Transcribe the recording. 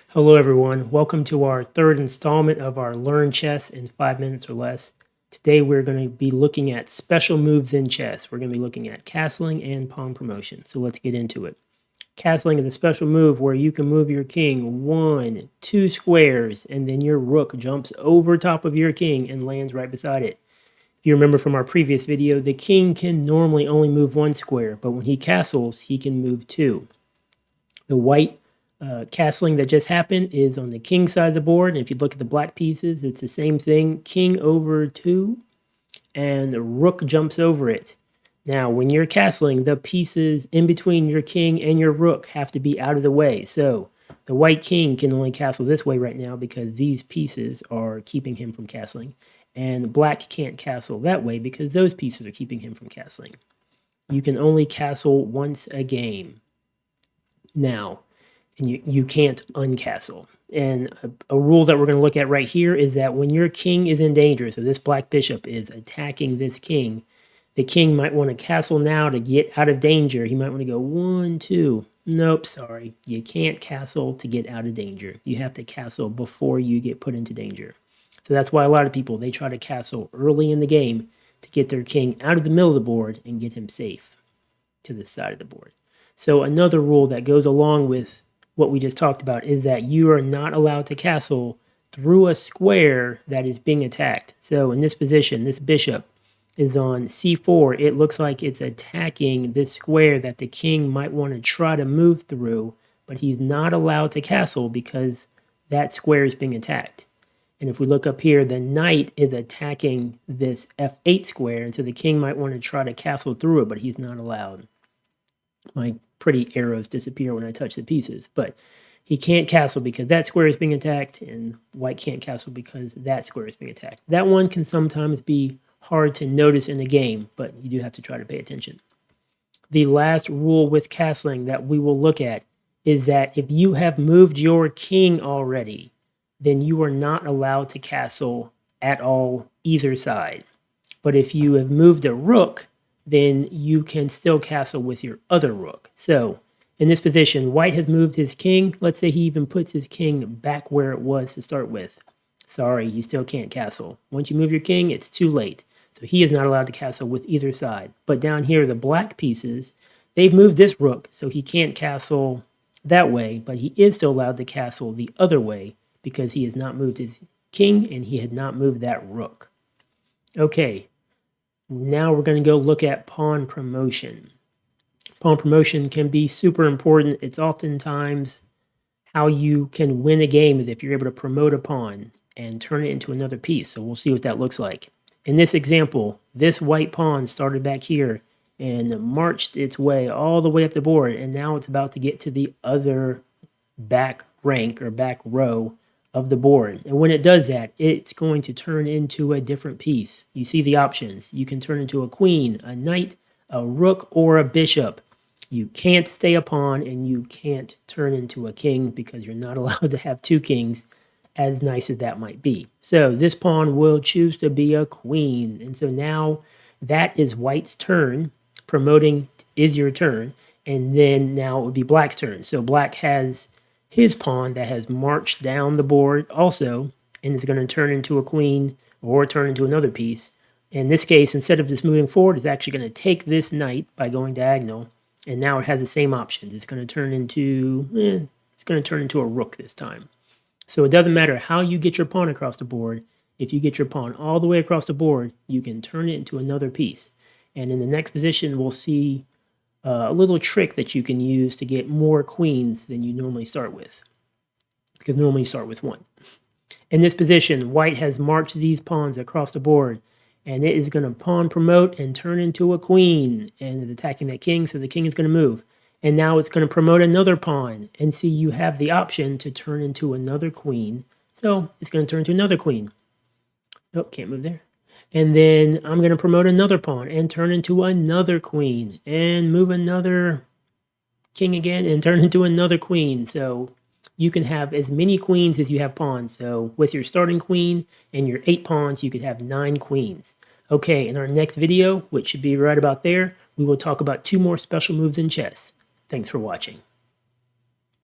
Hello everyone, welcome to our third installment of our Learn Chess in 5 minutes or less. Today we're going to be looking at special moves in chess. We're going to be looking at castling and pawn promotion, so let's get into it. Castling is a special move where you can move your king 1, 2 squares, and then your rook jumps over top of your king and lands right beside it. If you remember from our previous video, the king can normally only move 1 square, but when he castles, he can move 2. The white castling that just happened is on the king side of the board. And if you look at the black pieces, it's the same thing. King over 2, and the rook jumps over it. Now, when you're castling, the pieces in between your king and your rook have to be out of the way. So the white king can only castle this way right now because these pieces are keeping him from castling. And black can't castle that way because those pieces are keeping him from castling. You can only castle once a game. Now, and you can't uncastle. And a rule that we're going to look at right here is that when your king is in danger, so this black bishop is attacking this king, the king might want to castle now to get out of danger. He might want to go 1, 2. Nope, sorry. You can't castle to get out of danger. You have to castle before you get put into danger. So that's why a lot of people, they try to castle early in the game to get their king out of the middle of the board and get him safe to the side of the board. So another rule that goes along with what we just talked about is that you are not allowed to castle through a square that is being attacked. So in this position, this bishop is on c4. It looks like it's attacking this square that the king might want to try to move through, but he's not allowed to castle because that square is being attacked. And if we look up here, the knight is attacking this f8 square, and so the king might want to try to castle through it, but he's not allowed. My pretty arrows disappear when I touch the pieces, but he can't castle because that square is being attacked, and white can't castle because that square is being attacked. That one can sometimes be hard to notice in a game, but you do have to try to pay attention. The last rule with castling that we will look at is that if you have moved your king already, then you are not allowed to castle at all either side. But if you have moved a rook, then you can still castle with your other rook. So in this position, white has moved his king. Let's say he even puts his king back where it was to start with. Sorry, you still can't castle. Once you move your king, it's too late. So he is not allowed to castle with either side. But down here, the black pieces, they've moved this rook, so he can't castle that way, but he is still allowed to castle the other way because he has not moved his king and he had not moved that rook. Okay, now we're going to go look at pawn promotion. Pawn promotion can be super important. It's oftentimes how you can win a game is if you're able to promote a pawn and turn it into another piece. So we'll see what that looks like. In this example, this white pawn started back here and marched its way all the way up the board, and now it's about to get to the other back rank or back row of the board. And when it does that, it's going to turn into a different piece. You see the options. You can turn into a queen, a knight, a rook, or a bishop. You can't stay a pawn, and you can't turn into a king because you're not allowed to have 2 kings, as nice as that might be. So this pawn will choose to be a queen. And so now that is white's turn. Promoting is your turn. And then now it would be black's turn. So black has his pawn that has marched down the board also, and is going to turn into a queen or turn into another piece. In this case, instead of just moving forward, it's actually going to take this knight by going diagonal, and now it has the same options. It's going to turn into a rook this time. So it doesn't matter how you get your pawn across the board. If you get your pawn all the way across the board, you can turn it into another piece. And in the next position, we'll see a little trick that you can use to get more queens than you normally start with, because normally you start with 1. In this position, white has marched these pawns across the board, and it is going to pawn promote and turn into a queen, and it's attacking that king, so the king is going to move. And now it's going to promote another pawn, and see, you have the option to turn into another queen, so it's going to turn into another queen. Oh, can't move there. And then I'm going to promote another pawn and turn into another queen and move another king again and turn into another queen. So you can have as many queens as you have pawns. So with your starting queen and your 8 pawns, you could have 9 queens. Okay, in our next video, which should be right about there, we will talk about 2 more special moves in chess. Thanks for watching.